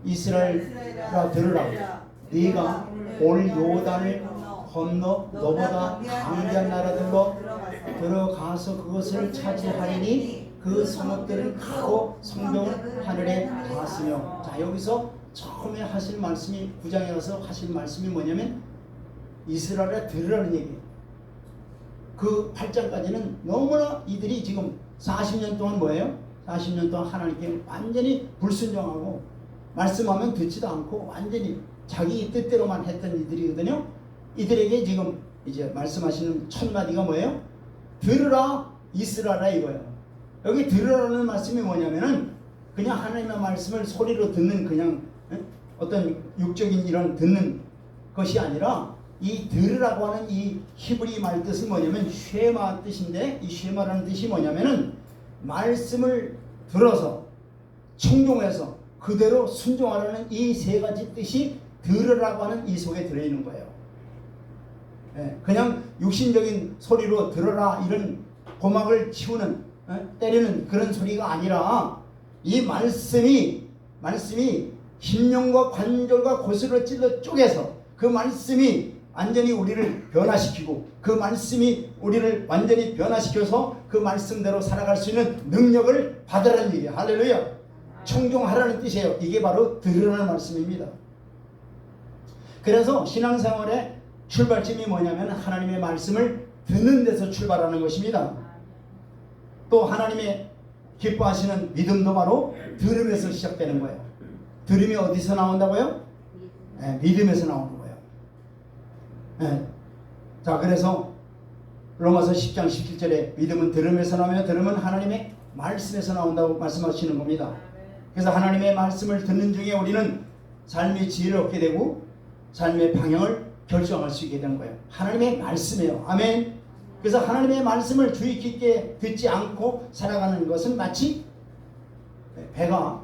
이스라엘아 들으라. 네가 오늘 요단을 건너 너보다 강대한 나라들로 들어가서 그것을 차지하리니 그 성읍들은 크고 성벽은 하늘에 닿았으며. 자, 여기서 처음에 하실 말씀이 9장에 가서 하실 말씀이 뭐냐면 이스라엘에 들으라는 얘기예요. 그 8장까지는 너무나 이들이 지금 40년 동안 뭐예요? 40년 동안 하나님께 완전히 불순종하고 말씀하면 듣지도 않고 완전히 자기 뜻대로만 했던 이들이거든요. 이들에게 지금 이제 말씀하시는 첫 마디가 뭐예요? 들으라 이스라엘아 이거예요. 여기 들으라는 말씀이 뭐냐면은 그냥 하나님의 말씀을 소리로 듣는 그냥 어떤 육적인 이런 듣는 것이 아니라 이 들으라고 하는 이 히브리 말 뜻은 뭐냐면 쉐마 뜻인데, 이 쉐마라는 뜻이 뭐냐면은 말씀을 들어서 청종해서 그대로 순종하라는 이 세 가지 뜻이 들으라고 하는 이 속에 들어있는 거예요. 그냥 육신적인 소리로 들어라 이런 고막을 치우는 때리는 그런 소리가 아니라 이 말씀이 심령과 관절과 골수를 찔러 쪼개서 그 말씀이 완전히 우리를 변화시키고 그 말씀이 우리를 완전히 변화시켜서 그 말씀대로 살아갈 수 있는 능력을 받으라는 얘기예요. 할렐루야. 청종하라는 뜻이에요. 이게 바로 들으라는 말씀입니다. 그래서 신앙생활의 출발점이 뭐냐면 하나님의 말씀을 듣는 데서 출발하는 것입니다. 또 하나님의 기뻐하시는 믿음도 바로 들음에서 시작되는 거예요. 들음이 어디서 나온다고요? 믿음에서 나오는 거예요. 자, 그래서 로마서 10장 17절에 믿음은 들음에서 나오며 들음은 하나님의 말씀에서 나온다고 말씀하시는 겁니다. 그래서 하나님의 말씀을 듣는 중에 우리는 삶의 지혜를 얻게 되고 삶의 방향을 결정할 수 있게 되는 거예요. 하나님의 말씀이에요. 아멘. 그래서 하나님의 말씀을 주의 깊게 듣지 않고 살아가는 것은 마치 배가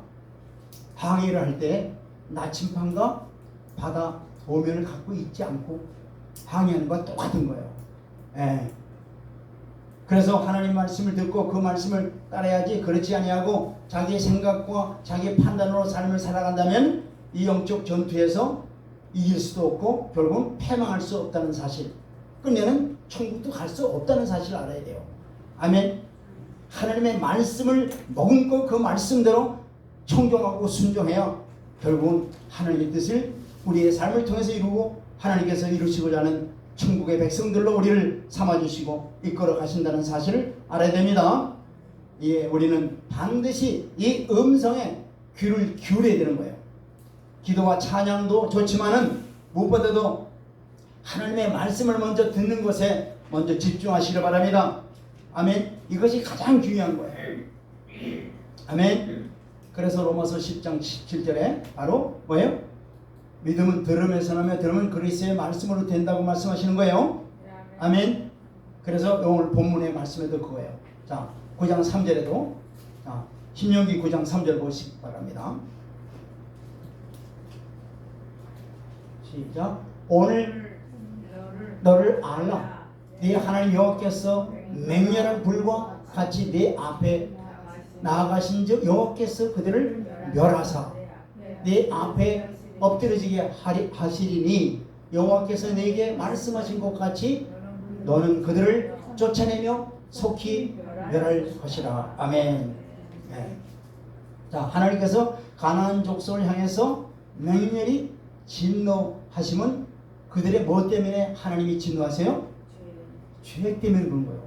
항해를 할 때 나침판과 바다 도면을 갖고 있지 않고 항해하는 것과 똑같은 거예요. 그래서 하나님 말씀을 듣고 그 말씀을 따라야지, 그렇지 아니하고 자기의 생각과 자기의 판단으로 삶을 살아간다면 이 영적 전투에서 이길 수도 없고 결국은 패망할 수 없다는 사실, 끝내는 천국도 갈 수 없다는 사실을 알아야 돼요. 아멘. 하나님의 말씀을 머금고 그 말씀대로 청종하고 순종해야 결국은 하나님의 뜻을 우리의 삶을 통해서 이루고 하나님께서 이루시고자 하는 천국의 백성들로 우리를 삼아주시고 이끌어 가신다는 사실을 알아야 됩니다. 예, 우리는 반드시 이 음성에 귀를 기울여야 되는 거예요. 기도와 찬양도 좋지만은 무엇보다도 하나님의 말씀을 먼저 듣는 것에 먼저 집중하시길 바랍니다. 아멘. 이것이 가장 중요한 거예요. 아멘. 그래서 로마서 10장 17절에 바로 뭐예요? 믿음은 들음에서 나며 들음은 그리스도의 말씀으로 된다고 말씀하시는 거예요. 아멘. 그래서 오늘 본문의 말씀에도 그거예요. 자, 9장 3절에도 신명기 9장 3절 보시기 바랍니다. 시작. 오늘 너를 알라. 네 하나님 여호와께서 맹렬한 불과 같이 네 앞에 나아가신즉 여호와께서 그들을 멸하사 네 앞에 엎드러지게 하시리니 여호와께서 네게 말씀하신 것 같이 너는 그들을 쫓아내며 속히 멸할 것이라. 아멘. 네. 자, 하나님께서 가나안 족속을 향해서 맹렬히 진노하시면 그들의 뭐 때문에 하나님이 진노하세요? 죄 때문에 그런 거예요.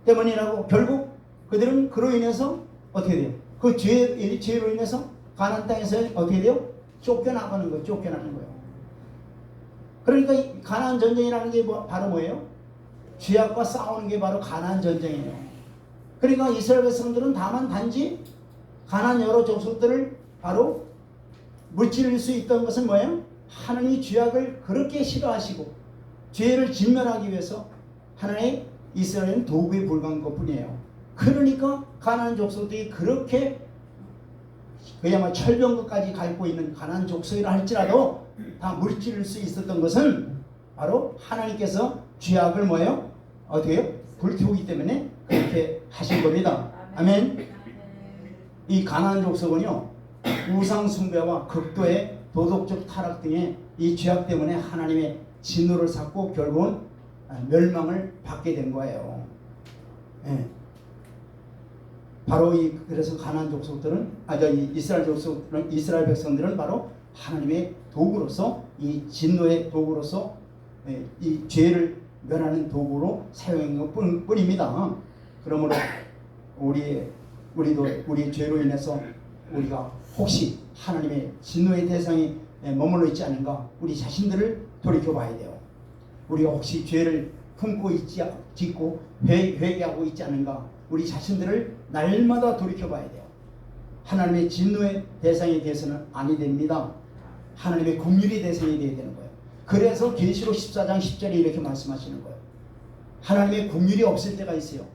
때문이라고. 결국 그들은 그로 인해서 어떻게 돼요? 그 죄로 인해서 가나안 땅에서 어떻게 돼요? 쫓겨나가는 거예요. 쫓겨나는 거예요. 그러니까 이 가나안 전쟁이라는 게 바로 뭐예요? 죄악과 싸우는 게 바로 가나안 전쟁이에요. 그러니까 이스라엘 백성들은 다만 단지 가나안 여러 족속들을 바로 무찌를 수 있던 것은 뭐예요? 하나님이 죄악을 그렇게 싫어하시고 죄를 진멸하기 위해서 하나님의 이스라엘은 도구에 불과한 것뿐이에요. 그러니까 가나안 족속들이 그렇게 그야말로 철병거까지 갖고 있는 가나안 족속이라 할지라도 다 물찌를 수 있었던 것은 바로 하나님께서 죄악을 뭐예요? 어떻게 해요? 불태우기 때문에 그렇게 하신 겁니다. 아멘. 이 가나안 족속은요, 우상 숭배와 극도의 도덕적 타락 등의 이 죄악 때문에 하나님의 진노를 샀고 결국은 멸망을 받게 된 거예요. 예. 바로 그래서 가나안 족속들은 이스라엘 백성들은 바로 하나님의 도구로서, 이 진노의 도구로서, 이 죄를 멸하는 도구로 사용한 것 뿐입니다. 그러므로 우리의 죄로 인해서 우리가 혹시 하나님의 진노의 대상이 머물러 있지 않은가, 우리 자신들을 돌이켜봐야 돼요. 우리가 혹시 죄를 품고 짓고 회개하고 있지 않은가, 우리 자신들을 날마다 돌이켜봐야 돼요. 하나님의 진노의 대상이 돼서는 아니 됩니다. 하나님의 긍휼의 대상이 되어야 되는 거예요. 그래서 계시록 14장 10절에 이렇게 말씀하시는 거예요. 하나님의 긍휼이 없을 때가 있어요.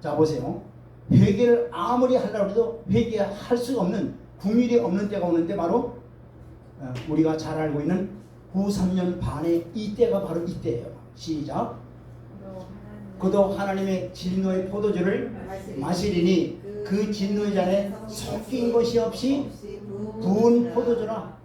자 보세요. 회개를 아무리 하려고 해도 회개할 수가 없는, 긍휼이 없는 때가 오는데 바로 우리가 잘 알고 있는 후 3년 반의 이때가 바로 이때예요. 시작. 그도 하나님의 진노의 포도주를 마시리니 그 진노의 잔에 섞인 것이 없이 부은 포도주라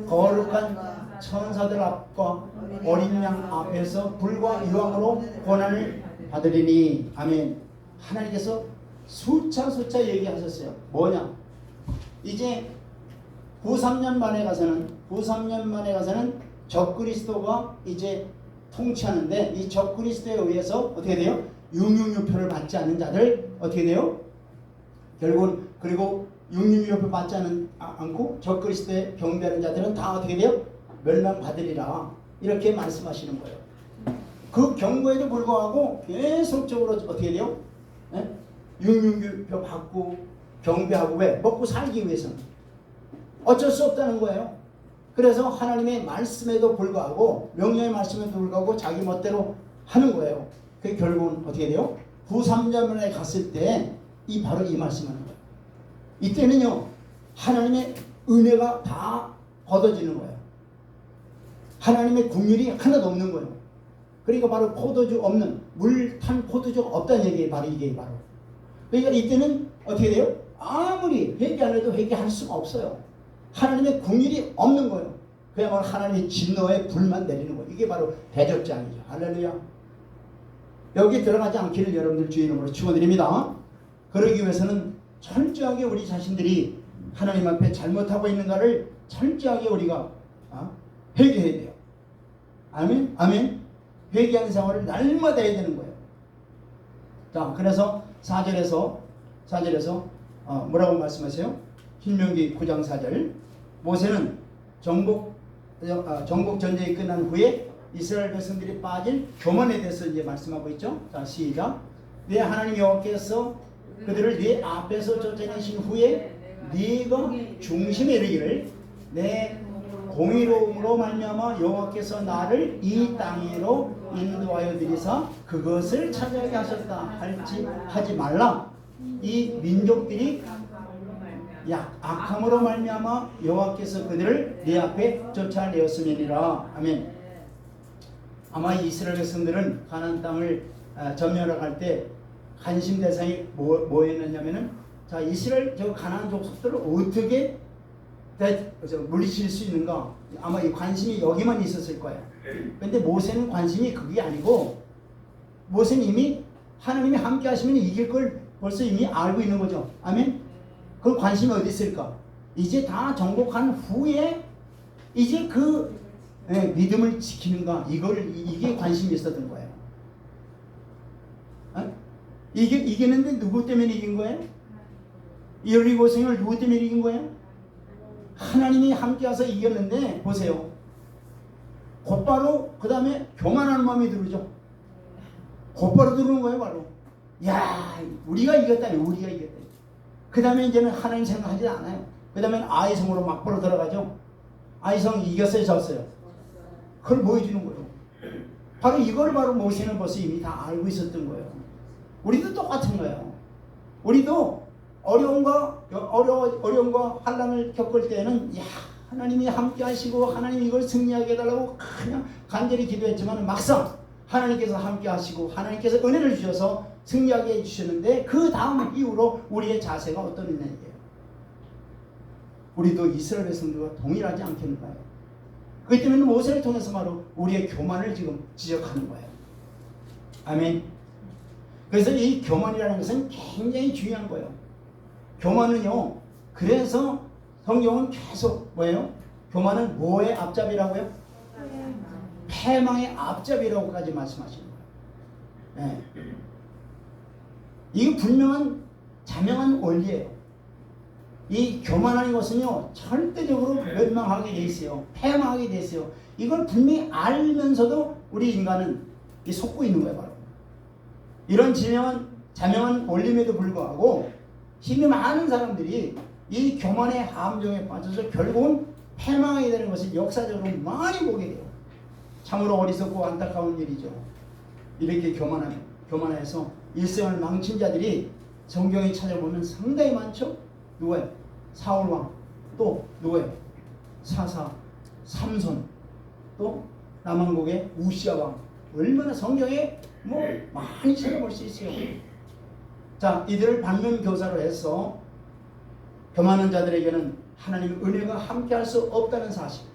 거룩한 천사들 앞과 어린 양 앞에서 불과 유황으로 고난을 받으리니. 아멘. 하나님께서 수차 얘기하셨어요. 뭐냐? 이제 후 3년 만에 가서는 적그리스도가 이제 통치하는데, 이 적그리스도에 의해서 어떻게 돼요? 육육유표를 받지 않는 자들 어떻게 돼요? 결국은 그리고 육육유표 받지 않고 적그리스도에 경배하는 자들은 다 어떻게 돼요? 멸망받으리라. 이렇게 말씀하시는 거예요. 그 경고에도 불구하고 계속적으로 어떻게 돼요? 육육유표 받고 경배하고, 왜? 먹고 살기 위해서는 어쩔 수 없다는 거예요. 그래서 하나님의 말씀에도 불구하고, 명령의 말씀에도 불구하고 자기 멋대로 하는 거예요. 그 결국은 어떻게 돼요? 후 3년에 갔을 때 바로 이 말씀하는 거예요. 이때는요, 하나님의 은혜가 다 걷어지는 거예요. 하나님의 긍휼이 하나도 없는 거예요. 그러니까 바로 포도주 없는, 물 탄 포도주가 없다는 얘기예요. 바로 이게 바로. 그러니까 이때는 어떻게 돼요? 아무리 회개 안 해도 회개할 수가 없어요. 하나님의 긍휼이 없는 거예요. 그야말로 하나님의 진노의 불만 내리는 거예요. 이게 바로 대접장이죠. 할렐루야. 여기 들어가지 않기를 여러분들 주의 이름으로 축원드립니다. 그러기 위해서는 철저하게 우리 자신들이 하나님 앞에 잘못하고 있는가를 철저하게 우리가 회개해야 돼요. 아멘? 아멘? 회개하는 생활을 날마다 해야 되는 거예요. 자, 그래서 4절에서 뭐라고 말씀하세요? 신명기 9장 4절. 모세는 정복 전쟁이 끝난 후에 이스라엘 백성들이 빠질 교만에 대해서 이제 말씀하고 있죠. 자, 시작. 내 하나님 여호와께서 그들을 네 앞에서 쫓아내신 후에 네가 중심에 이르기를 내 공의로움으로 말미암아 여호와께서 나를 이 땅으로 인도하여 드리사 그것을 차지하게 하셨다 하지 말라. 이 민족들이 악함으로 말미암아 여호와께서 그들을 네 앞에 쫓아내었음이니라. 아멘. 아마 이스라엘 백성들은 가나안 땅을 점령하러 갈 때 관심 대상이 뭐였느냐면은, 자, 이스라엘 저 가나안 족속들을 어떻게 물리칠 수 있는가? 아마 이 관심이 여기만 있었을 거예요. 근데 모세는 관심이 그게 아니고, 모세는 이미 하나님이 함께 하시면 이길 걸 벌써 이미 알고 있는 거죠. 아멘. 그 관심이 어디 있을까? 이제 다 정복한 후에 이제 그 믿음을 지키는가, 이게 관심이 있었던 거예요. 이기는데 누구 때문에 이긴 거예요? 여리고성을 누구 때문에 이긴 거예요? 하나님이 함께 와서 이겼는데, 보세요. 곧바로 그 다음에 교만하는 마음이 들죠. 곧바로 들어오는 거예요. 바로 야, 우리가 이겼다니. 그 다음에 이제는 하나님 생각하지 않아요. 그 다음에 아이성으로 막바로 들어가죠. 아이성 이겼어요, 졌어요? 그걸 보여주는 거예요. 바로 이걸 바로 모세는 벌써 이미 다 알고 있었던 거예요. 우리도 똑같은 거예요. 우리도 어려움과 환난을 겪을 때는 하나님이 함께 하시고 하나님 이걸 승리하게 해달라고 그냥 간절히 기도했지만, 막상 하나님께서 함께 하시고 하나님께서 은혜를 주셔서 승리하게 해주셨는데, 그 다음 이후로 우리의 자세가 어떠느냐 이게요. 우리도 이스라엘 백성들과 동일하지 않겠는가요? 그렇기 때문에 모세를 통해서 바로 우리의 교만을 지금 지적하는 거예요. 아멘. 그래서 이 교만이라는 것은 굉장히 중요한 거예요. 교만은요, 그래서 성경은 계속 뭐예요? 교만은 뭐의 앞잡이라고요? 패망의 앞잡이라고까지 말씀하시는 거예요. 네. 이게 분명한 자명한 원리예요. 이 교만하는 것은요, 절대적으로 멸망하게 돼 있어요. 패망하게 돼 있어요. 이걸 분명히 알면서도 우리 인간은 속고 있는 거예요. 바로 이런 진영은 자명한 원림에도 불구하고 힘이 많은 사람들이 이 교만의 함정에 빠져서 결국은 패망하게 되는 것을 역사적으로 많이 보게 돼요. 참으로 어리석고 안타까운 일이죠. 이렇게 교만해서 일생을 망친 자들이 성경에 찾아보면 상당히 많죠. 누구예요? 사울왕, 또 누구예요? 사사, 삼손, 또 남왕국의 우시아왕. 얼마나 성경에 많이 찾아볼 수 있어요. 자, 이들을 반면교사로 해서 교만한 자들에게는 하나님의 은혜가 함께할 수 없다는 사실,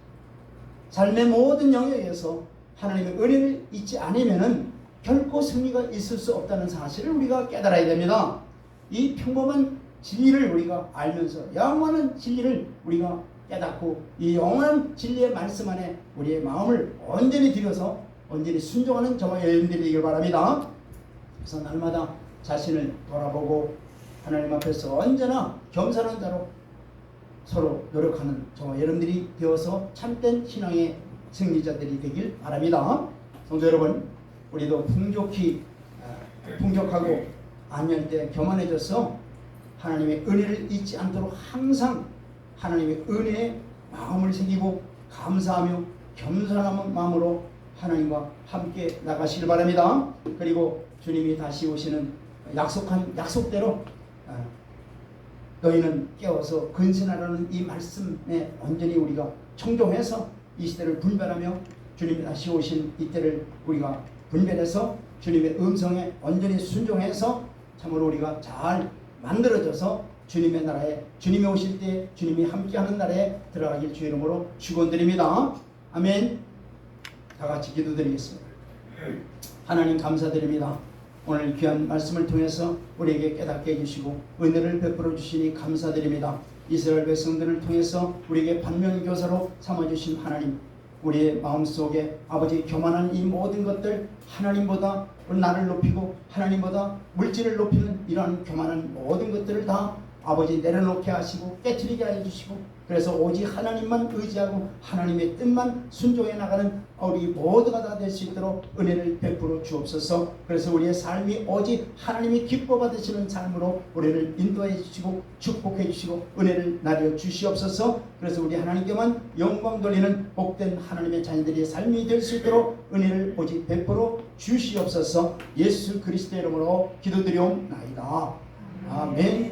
삶의 모든 영역에서 하나님의 은혜를 잊지 않으면 결코 승리가 있을 수 없다는 사실을 우리가 깨달아야 됩니다. 이 평범한 진리를 우리가 알면서 영원한 진리를 우리가 깨닫고 이 영원한 진리의 말씀 안에 우리의 마음을 온전히 들여서 온전히 순종하는 저와 여러분들이 되길 바랍니다. 그래서 날마다 자신을 돌아보고 하나님 앞에서 언제나 겸손한 자로 서로 노력하는 저와 여러분들이 되어서 참된 신앙의 승리자들이 되길 바랍니다. 성도 여러분, 우리도 풍족하고 안녕 때 교만해져서 하나님의 은혜를 잊지 않도록 항상 하나님의 은혜에 마음을 새기고 감사하며 겸손한 마음으로 하나님과 함께 나가시길 바랍니다. 그리고 주님이 다시 오시는 약속한 약속대로 너희는 깨어서 근신하라는 이 말씀에 온전히 우리가 청종해서 이 시대를 분별하며 주님이 다시 오신 이때를 우리가 분별해서 주님의 음성에 온전히 순종해서 참으로 우리가 잘 만들어져서 주님의 나라에, 주님이 오실 때 주님이 함께하는 나라에 들어가길 주 이름으로 축원드립니다. 아멘. 다 같이 기도드리겠습니다. 하나님 감사드립니다. 오늘 귀한 말씀을 통해서 우리에게 깨닫게 해주시고 은혜를 베풀어 주시니 감사드립니다. 이스라엘 백성들을 통해서 우리에게 반면교사로 삼아주신 하나님, 우리의 마음속에 아버지 교만한 이 모든 것들 하나님보다 나를 높이고 하나님보다 물질을 높이는 이러한 교만한 모든 것들을 다 아버지 내려놓게 하시고 깨트리게 해주시고, 그래서 오직 하나님만 의지하고 하나님의 뜻만 순종해 나가는 우리 모두가 다 될 수 있도록 은혜를 베풀어 주옵소서. 그래서 우리의 삶이 오직 하나님이 기뻐 받으시는 삶으로 우리를 인도해 주시고 축복해 주시고 은혜를 나려 주시옵소서. 그래서 우리 하나님께만 영광 돌리는 복된 하나님의 자녀들의 삶이 될 수 있도록 은혜를 오직 베풀어 주시옵소서. 예수 그리스도의 이름으로 기도드리옵나이다. 아멘.